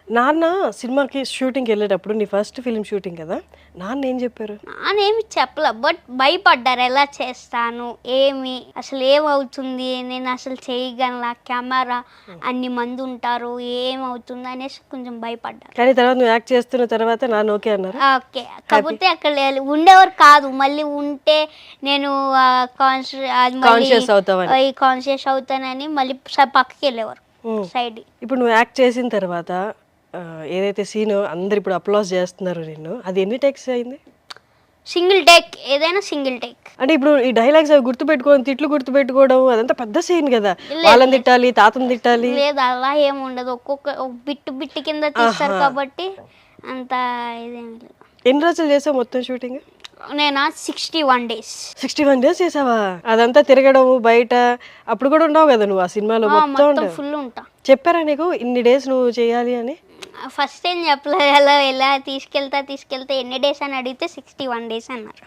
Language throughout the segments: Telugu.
నాన్న సినిమాకి షూటింగ్కి వెళ్ళేటప్పుడు నీ ఫస్ట్ ఫిల్మ్ షూటింగ్ కదా, నాన్న ఏం చెప్పారు? నానేమి చెప్పలే, బట్ భయపడ్డారు ఎలా చేస్తాను, అసలు ఏమవుతుంది, నేను అసలు చేయగలనా, కెమెరా అన్ని మంది ఉంటారు, ఏమవుతుంది అనేసి కొంచెం భయపడ్డారు. కానీ తర్వాత నువ్వు యాక్ట్ చేస్తున్న తర్వాత నాన్న ఓకే అన్నారు? ఓకే, కాకపోతే అక్కడ ఉండేవారు కాదు, మళ్ళీ ఉంటే నేను కాన్షియస్ అవుతానని మళ్ళీ పక్కకి వెళ్ళేవారు సైడ్. ఇప్పుడు నువ్వు యాక్ట్ చేసిన తర్వాత ఏదైతే సీన్ అందరు ఇప్పుడు అప్లాస్ చేస్తున్నారు నిన్ను, అది ఎన్ని టేక్స్ అయింది? సింగిల్ టేక్, ఏదైనా సింగిల్ టేక్. అంటే ఇప్పుడు ఈ డైలాగ్స్ అవి గుర్తుపెట్టుకోవడం, తిట్లు గుర్తుపెట్టుకోవడం అదంతా పెద్ద సీన్ కదా, వాళ్ళని తిట్టాలి, తాతను తిట్టాలి. లేదు, అలా ఏముండదు, ఒక్కొక్క బిట్టు కింద తీస్తారు కాబట్టి అంత ఇదేం లేదు. ఎన్ని రోజులు చేసావు మొత్తం షూటింగ్? నేను 61 days. 61 days చేసావా? అదంతా తిరగడం బయట, అప్పుడు కూడా ఉండవు కదా నువ్వు ఆ సినిమాలో? మొత్తం ఫుల్ ఉంటా. చెప్పారా నీకు ఇన్ని డేస్ నువ్వు చేయాలి అని? ఫస్ట్ ఏం చెప్పలేదు, అలా ఎలా తీసుకెళ్తా ఎన్ని డేస్ అని అడిగితే 61 days అన్నారు.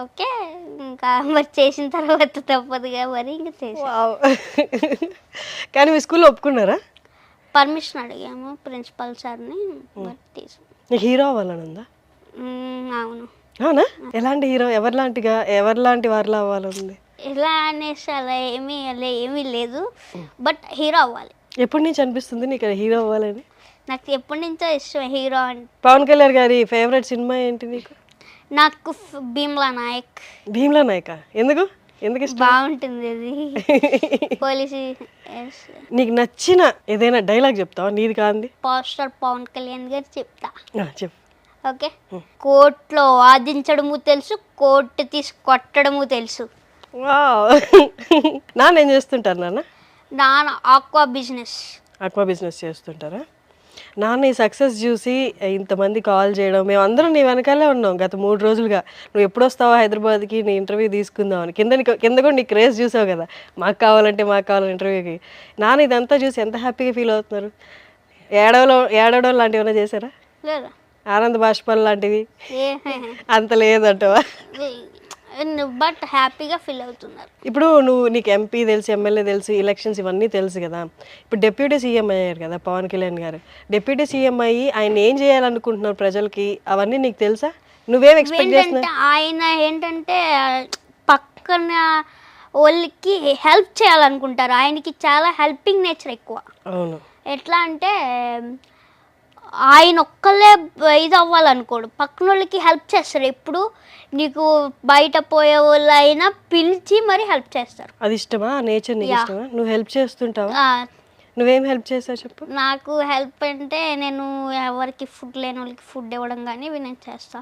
ఓకే, ఇంకా మరి చేసిన తర్వాత తప్పదుగా, మరి ఇంకా చేసి. కానీ మీ స్కూల్లో ఒప్పుకున్నారా? పర్మిషన్ అడిగాము ప్రిన్సిపల్ సార్ని, మరి తీసు. నీకు హీరో అవ్వాలని ఉందా? అవును. అవునా? ఎలాంటి హీరో, ఎవరిలాంటి వారిలో అవ్వాలని? ఎలా అనేసి అలా ఏమీ లేదు, బట్ హీరో అవ్వాలి. ఎప్పటి నుంచి అనిపిస్తుంది నీకు హీరో అవ్వాలని? నాకు ఎప్పటి నుంచో ఇష్టం హీరో అంటే. పవన్ కళ్యాణ్ గారి ఫేవరెట్ సినిమా ఏంటి నీకు? నాకు భీమ్లా నాయక్. భీమ్లా నాయక? ఎందుకు ఇష్టం? బాగుంటుంది అది, పోలీసు. నీకు నచ్చిన ఏదైనా డైలాగ్ చెప్తావా నీది కాంది? పోస్టర్ పవన్ కళ్యాణ్ గారు చెప్తా. చెప్పు. ఓకే, కోర్టులో వాదించడము తెలుసు, కోర్టు తీసి కొట్టడము తెలుసు. నాన్న ఏం చేస్తుంటారు? నాన్న ఆక్వా బిజినెస్ చేస్తుంటారా? నాన్న ఈ సక్సెస్ చూసి ఇంతమంది కాల్ చేయడం, మేము అందరం నీ వెనకాలే ఉన్నాం గత 3 రోజులుగా. నువ్వు ఎప్పుడు వస్తావా హైదరాబాద్కి, నీ ఇంటర్వ్యూ తీసుకుందామని. కింద కూడా నీ క్రేజ్ చూసావు కదా, మాకు కావాలంటే ఇంటర్వ్యూకి. నాన్న ఇదంతా చూసి ఎంత హ్యాపీగా ఫీల్ అవుతున్నారు? ఏడవడం లాంటివి ఏమైనా చేశారా? లేదా, ఆనంద బాష్పాలు లాంటివి అంత లేదంటవా? బట్ హ్యాపీగా ఫీల్ అవుతున్నారు. ఇప్పుడు నీకు ఎంపీ తెలుసు, ఎమ్మెల్యే తెలుసు, ఎలక్షన్స్ ఇవన్నీ తెలుసు కదా. ఇప్పుడు డిప్యూటీ సీఎం అయ్యారు కదా పవన్ కళ్యాణ్ గారు. డిప్యూటీ సీఎం అయ్యి ఆయన ఏం చేయాలనుకుంటున్నారు ప్రజలకి, అవన్నీ నీకు తెలుసా? నువ్వేం ఎక్స్పెక్ట్ చేస్తున్నావు? ఆయన ఏంటంటే పక్కన వాళ్ళకి హెల్ప్ చేయాలనుకుంటారు. ఆయనకి చాలా హెల్పింగ్ నేచర్ ఎక్కువ. అవును. ఎట్లా అంటే ఆయన ఒక్కళ్ళే ఇది అవ్వాలనుకోడు, పక్కన వాళ్ళకి హెల్ప్ చేస్తారు. ఎప్పుడు నీకు బయట పోయే వాళ్ళు అయినా పిలిచి మరి హెల్ప్ చేస్తారు. అది ఇష్టమా? నేచర్ నీకు ఇష్టమా? నువ్వు హెల్ప్ చేస్తుంటావా? నువ్వేం హెల్ప్ చేస్తావు చెప్పు? నాకు హెల్ప్ అంటే నేను ఎవరికి ఫుడ్ లేని వాళ్ళకి ఫుడ్ ఇవ్వడం కానీ ఇవి నేను చేస్తా.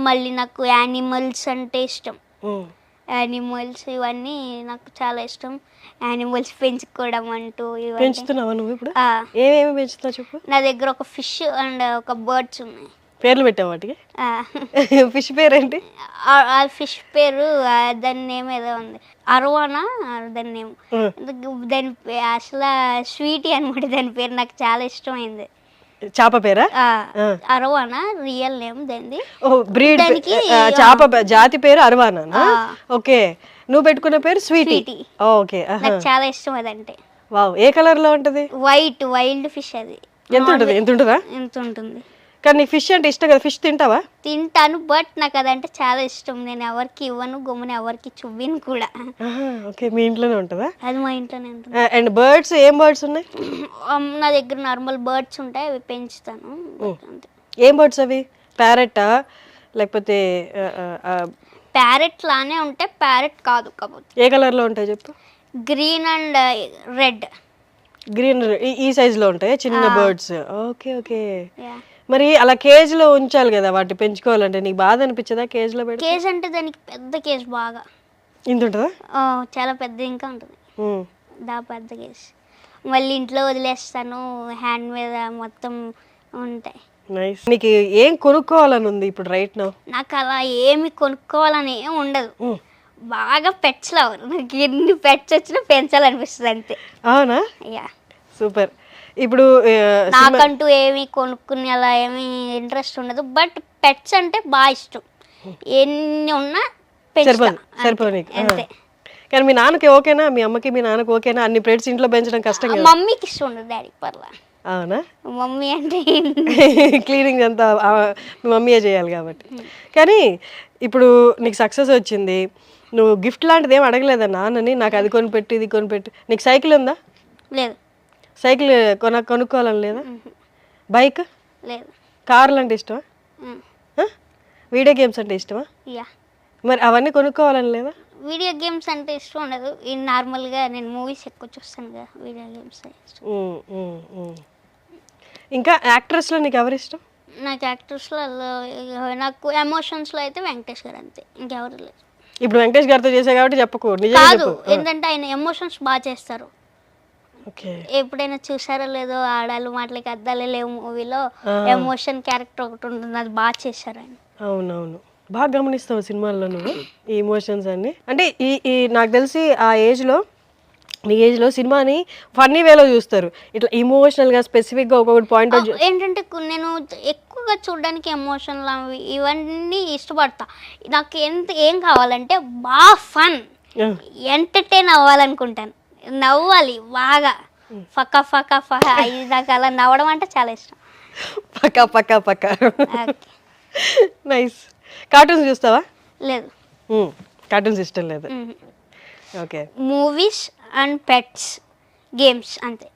మళ్ళీ నాకు యానిమల్స్ అంటే ఇష్టం. యానిమల్స్ ఇవన్నీ నాకు చాలా ఇష్టం. యానిమల్స్ పెంచుకోవడం అంటూ పెంచుతున్నావా నువ్వు ఇప్పుడు? ఏమేమి పెంచుతావు చెప్పు? నా దగ్గర ఒక ఫిష్ అండ్ ఒక బర్డ్స్ ఉన్నాయి. పేర్లు పెట్టావు వాటికి? ఫిష్ పేరు ఏంటి? ఆ ఫిష్ పేరు దాని నేమ్ ఏదో ఉంది, అర్వానా దాని నేమ్. దాని అసలు స్వీటీ అనమాట దాని పేరు, నాకు చాలా ఇష్టమైంది. చేప పేరా? అర్వానా రియల్ నేమ్ దాన్ని. బ్రీడ్ చేప జాతి పేరు అర్వానా? ఓకే. నువ్వు పెట్టుకున్న పేరు స్వీటీ. ఓకే, నాకు చాలా ఇష్టం అదంటే. వావ్. ఏ కలర్ లో ఉంటది? White, wild fish. అది ఎంత ఉంటుంది? కానీ నీకు ఫిష్ అంటే ఇష్టం కదా, ఫిష్ తింటావా? తింటాను, బట్ నాకు అదంటే చాలా ఇష్టం. నేను ఎవరికి ఇవ్వను, గమ్మున ఎవరికి చూవిను కూడా. ఓకే, మీ ఇంట్లోనే ఉంటుందా? అది మా ఇంట్లోనే ఉంటుంది. అండ్ బర్డ్స్, ఏం బర్డ్స్ ఉన్నాయి? నా దగ్గర నార్మల్ బర్డ్స్ ఉంటాయి, అవి పెంచుతాను. ఏం బర్డ్స్ అవి? ప్యారెట్టా లేకపోతే? ప్యారెట్ లానే ఉంటాయి, ప్యారెట్ కాదు. కాబట్టి ఏ కలర్ లో ఉంటాయి చెప్పు? Green and red. గ్రీన్ ఈ సైజ్ లో ఉంటాయి చిన్న బర్డ్స్. Okay okay. మరి అలా కేజ్ లో ఉంచాలి కదా వాటి పెంచుకోవాలంటే, నీకు బాధ అనిపించదా కేజ్ లో పెట్టి? కేజ్ అంటే దానికి పెద్ద కేజ్, బాగా ఇంత ఉంటుందా? చాలా పెద్ద ఇంకా ఉంటుంది పెద్ద కేజ్. మళ్ళీ ఇంట్లో వదిలేస్తాను, హ్యాండ్ మీద మొత్తం ఉంటాయి. నైస్. నీకు ఏం కొనుక్కోవాలని ఉంది ఇప్పుడు రైట్ నౌ? నాకు అలా ఏమి కొనుక్కోవాలని ఏం ఉండదు, బాగా పెట్స్ లవర్. నాకు ఎన్ని పెట్స్ వచ్చినా పెంచాలనిపిస్తుంది అంతే. అవునా? Yeah, super. ఇప్పుడు నాకంటూ ఏమి కొనుక్కునే అలా ఏమి ఇంట్రెస్ట్ ఉండదు, బట్ పెట్స్ అంటే బాగా ఇష్టం. ఎన్ని ఉన్నా సరిపోయి అంతే. కానీ మీ నాన్నకి ఓకేనా? మీ అమ్మకి మీ నాన్నకి ఓకేనా? అన్ని పెట్స్ ఇంట్లో పెంచడం కష్టం కదా? మమ్మీకి ఇష్టం ఉండదు, డాడీకి పర్లా. అవునా? మమ్మీ అంటే క్లీనింగ్ అంతా మీ మమ్మీయే చేయాలి కాబట్టి. కానీ ఇప్పుడు నీకు సక్సెస్ వచ్చింది, నువ్వు గిఫ్ట్ లాంటిది ఏం అడగలేదా నాన్నని, నాకు అది కొనిపెట్టు ఇది కొనిపెట్టు? నీకు సైకిల్ ఉందా? లేదు. సైకిల్ కొనుక్కోవాలని లేదా? బైక్ లేదు. కార్లు అంటే ఇష్టమా? వీడియో గేమ్స్ అంటే ఇష్టమా? యా. మరి అవన్నీ కొనుక్కోవాలని లేదా? వీడియో గేమ్స్ అంటే ఇష్టం ఉండదు. ఈ నార్మల్గా నేను మూవీస్ ఎక్కువ చూస్తాను కదా, వీడియో గేమ్స్ ఇష్టం. ఇంకా యాక్ట్రెస్లో నీకు ఎవరు ఇష్టం? నాకు యాక్టర్స్లో నాకు ఎమోషన్స్లో అయితే వెంకటేష్ గారు, అంతే, ఇంకెవరు లేదు. ఇప్పుడు వెంకటేష్ గారితో చేసే కాబట్టి చెప్పకు, నిజంగా కాదు, చెప్పు. ఏంటంటే ఆయన ఎమోషన్స్ బాగా చేస్తారు. ఓకే. ఎప్పుడైనా చూసారో లేదో ఆడాలు మాటలకి అద్దాలే లేవు మూవీలో ఎమోషన్ క్యారెక్టర్ ఒకటి ఉంటుంది, అది బాగా చేశారు ఆయన. అవునవును, బాగా గమనిస్తావు సినిమాల్లో నువ్వు ఈ ఎమోషన్స్ అన్ని. అంటే ఈ నాకు తెలిసి ఆ ఏజ్లో, నీ ఏజ్లో సినిమాని ఫన్నీ వేలో చూస్తారు, ఇట్లా ఇమోషనల్గా స్పెసిఫిక్గా ఒక్కొక్కటి పాయింట్ అవుట్. ఏంటంటే నేను ఎక్కువగా చూడడానికి ఎమోషనల్ ఇవన్నీ ఇష్టపడతా. నాకు ఏం కావాలంటే బాగా ఫన్, ఎంటర్టైన్ అవ్వాలనుకుంటాను, నవ్వాలి బాగా, ఫక్క ఫక్క ఫక్క అయ్యి నాకు అలా నవ్వడం అంటే చాలా ఇష్టం. పక్కా పక్కా పక్కా. నైస్. కార్టూన్స్ చూస్తావా? లేదు. కార్టూన్స్ ఇష్టం లేదు. Okay. Movies and pets, games, అంతే.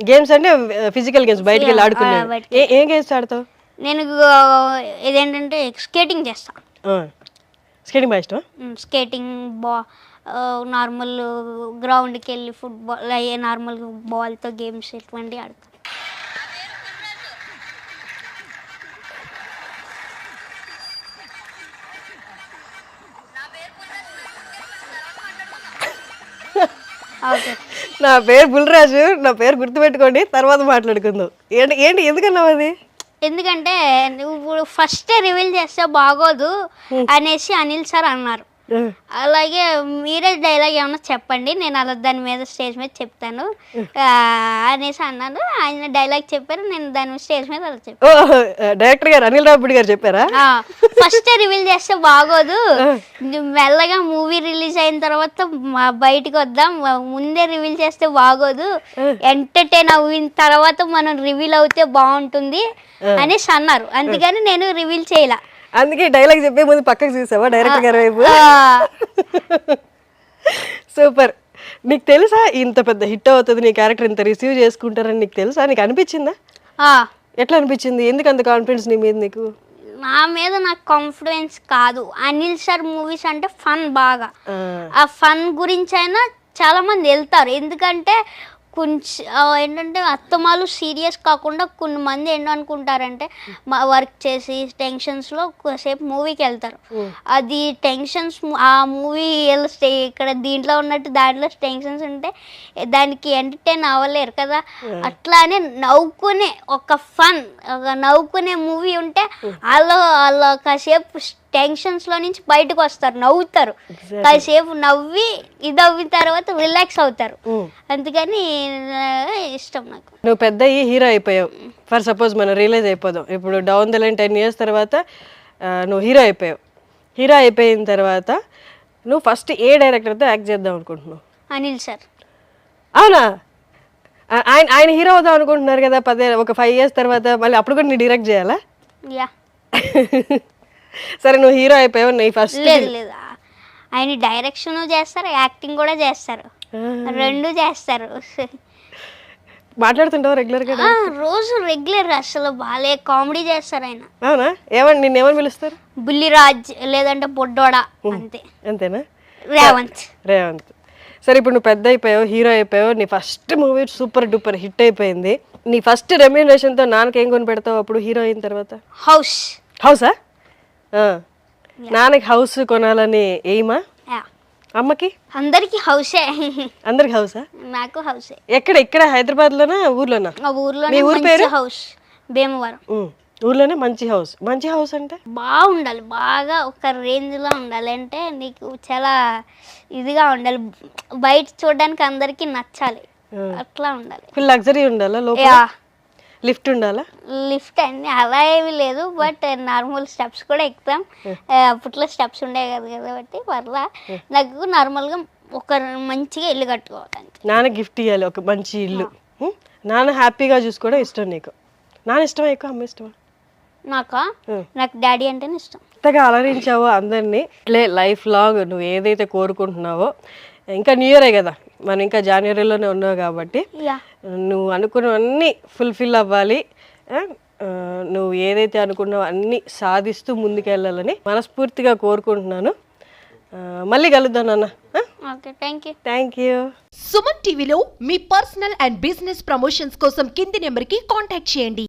గేమ్స్ అంటే ఫిజికల్ గేమ్స్, బయటికి వెళ్ళి ఆడుకునేవి. ఏం గేమ్స్ ఆడతావు? నేను ఇదేంటంటే స్కేటింగ్ చేస్తా. స్కేటింగ్ బాగా ఇష్టం? స్కేటింగ్ నార్మల్ గ్రౌండ్కి వెళ్ళి ఫుట్బాల్ అయ్యే నార్మల్ బాల్తో గేమ్స్ ఇటువంటివి ఆడతాను. నా పేరు బుల్రాజు, నా పేరు గుర్తుపెట్టుకోండి, తర్వాత మాట్లాడుకుందాం. ఏంటి ఎందుకన్నావు అది? ఎందుకంటే ఇప్పుడు ఫస్ట్ రివీల్ చేస్తే బాగోదు అనేసి అనిల్ సార్ అన్నారు. అలాగే మీరే డైలాగ్ ఏమన్నా చెప్పండి, నేను అలా దాని మీద స్టేజ్ మీద చెప్తాను అనేసి అన్నాను. ఆయన డైలాగ్ చెప్పారు, నేను దాని స్టేజ్ మీద అలా చెప్పాను. డైరెక్టర్ గారు అనిల్ రావిపూడి గారు చెప్పారా? ఫస్ట్ రివీల్ చేస్తే బాగోదు, మెల్లగా మూవీ రిలీజ్ అయిన తర్వాత బయటకు వద్దాం, ముందే రివీల్ చేస్తే బాగోదు, ఎంటర్టైన్ అయిన తర్వాత మనం రివీల్ అవుతే బాగుంటుంది అనేసి అన్నారు. అందుకని నేను రివీల్ చేయలే. అందుకే డైలాగ్ చెప్పే ముందు పక్కకు చూసావా డైరెక్టర్ గారి వైపు? సూపర్. నీకు తెలుసా ఇంత పెద్ద హిట్ అవుతుంది, నీ క్యారెక్టర్ ఇంత రిసీవ్ చేసుకుంటారని నీకు తెలుసా? నీకు అనిపించిందా? ఎట్లా అనిపించింది? ఎందుకు అంత కాన్ఫిడెన్స్ నీ మీద? నీకు నా మీద నాకు కాన్ఫిడెన్స్ కాదు, అనిల్ సార్ మూవీస్ అంటే ఫన్ బాగా, ఆ ఫన్ గురించి అయినా చాలా మంది వెళ్తారు. ఎందుకంటే కొంచెం ఏంటంటే అత్తమాలు సీరియస్ కాకుండా కొన్ని మంది ఏంటనుకుంటారంటే వర్క్ చేసి టెన్షన్స్లో కొద్దిసేపు మూవీకి వెళ్తారు. అది టెన్షన్స్ ఆ మూవీ ఇక్కడ దీంట్లో ఉన్నట్టు దాంట్లో టెన్షన్స్ ఉంటే దానికి ఎంటర్టైన్ అవ్వలేరు కదా. అట్లానే నవ్వుకునే ఒక ఫన్, ఒక నవ్వుకునే మూవీ ఉంటే వాళ్ళు కాసేపు టెన్షన్స్లో నుంచి బయటకు వస్తారు, నవ్వుతారు, కాసేపు నవ్వి ఇదవ్విన తర్వాత రిలాక్స్ అవుతారు. అందుకని ఇష్టం నాకు. నువ్వు పెద్ద హీరో అయిపోయావు, ఫర్ సపోజ్ మనం రియలైజ్ అయిపోదాం, ఇప్పుడు డౌన్ ద లైన్ 10 years తర్వాత నువ్వు హీరో అయిపోయావు. హీరో అయిపోయిన తర్వాత నువ్వు ఫస్ట్ ఏ డైరెక్టర్తో యాక్ట్ చేద్దాం అనుకుంటున్నావు? అనిల్ సార్. అవునా? ఆయన హీరో అవుదాం అనుకుంటున్నారు కదా, ఒక 5 years తర్వాత, మళ్ళీ అప్పుడు కూడా నీ డైరెక్ట్ చేయాలా? యా. సరే, నువ్వు హీరో అయిపోయావు, నీ ఫస్ట్. లేదు, ఆయన డైరెక్షన్ చేస్తారు, యాక్టింగ్ కూడా చేస్తారు, రెండు చేస్తారు. మాట్లాడుతుంటావు రెగ్యులర్గా? రోజు రెగ్యులర్, అసలు బాలే కామెడీ చేస్తారు ఆయన. అవునా? నిన్నేమని పిలుస్తారు? బుల్లిరాజ్ లేదంటే బొడ్డోడా, అంతే. అంతేనా? రేవంత్. సరే, ఇప్పుడు నువ్వు పెద్ద అయిపోయావు, హీరో అయిపోయావు, నీ first movie super duper hit అయిపోయింది. నీ ఫస్ట్ రెమ్యూనరేషన్తో నాన్నకి ఏం కొని పెడతావు అప్పుడు హీరో అయిన తర్వాత? హౌసా? నాన్నకి హౌస్ కొనాలని ఎయిమా? అమ్మకి? అందరికి హౌసే. అందరికి హౌసా? నాకు హౌసే. ఇక్కడ హైదరాబాద్లోనా ఊర్లోనా? ఊర్లో. నీ ఊరు పేరు? హౌస్ భీమవరం. ఊర్లోనే మంచి హౌస్. మంచి హౌస్ అంటే బాగుండాలి, బాగా ఒక రేంజ్లో ఉండాలి, అంటే నీకు చాలా ఇదిగా ఉండాలి, బయట చూడడానికి అందరికి నచ్చాలి, అట్లా ఉండాలి. ఫుల్ లగ్జరీ ఉండాలా? లోపల లిఫ్ట్ ఉండాలా? లిఫ్ట్ అన్ని అలా ఏమీ లేదు, బట్ నార్మల్ స్టెప్స్ కూడా ఎక్కుతాం. అప్పట్లో స్టెప్స్ ఉండే కదా కాబట్టి పర్లా. నాకు నార్మల్గా ఒక మంచిగా ఇల్లు కట్టుకోవాలి. నాన్న గిఫ్ట్ ఇవ్వాలి ఒక మంచి ఇల్లు. నాన్న హ్యాపీగా చూసుకోవడం ఇష్టం నీకు. నాన్న ఇష్టమా ఎక్కువ, అమ్మ ఇష్టమా? నాకు డాడీ అంటేనే ఇష్టం. ఎంతగా అలరించావో అందరినీ. లైఫ్ లాంగ్ నువ్వు ఏదైతే కోరుకుంటున్నావో, ఇంకా న్యూ ఇయరే కదా, మనం ఇంకా జనవరిలోనే ఉన్నావు కాబట్టి నువ్వు అనుకున్నవన్నీ ఫుల్ఫిల్ అవ్వాలి. నువ్వు ఏదైతే అనుకున్నావో అన్నీ సాధిస్తూ ముందుకెళ్ళాలని మనస్ఫూర్తిగా కోరుకుంటున్నాను. మళ్ళీ కలుద్దాం నాన్న. Thank you. సుమన్ టీవీలో మీ పర్సనల్ అండ్ బిజినెస్ ప్రమోషన్స్ కోసం కింది నెంబర్కి కాంటాక్ట్ చేయండి.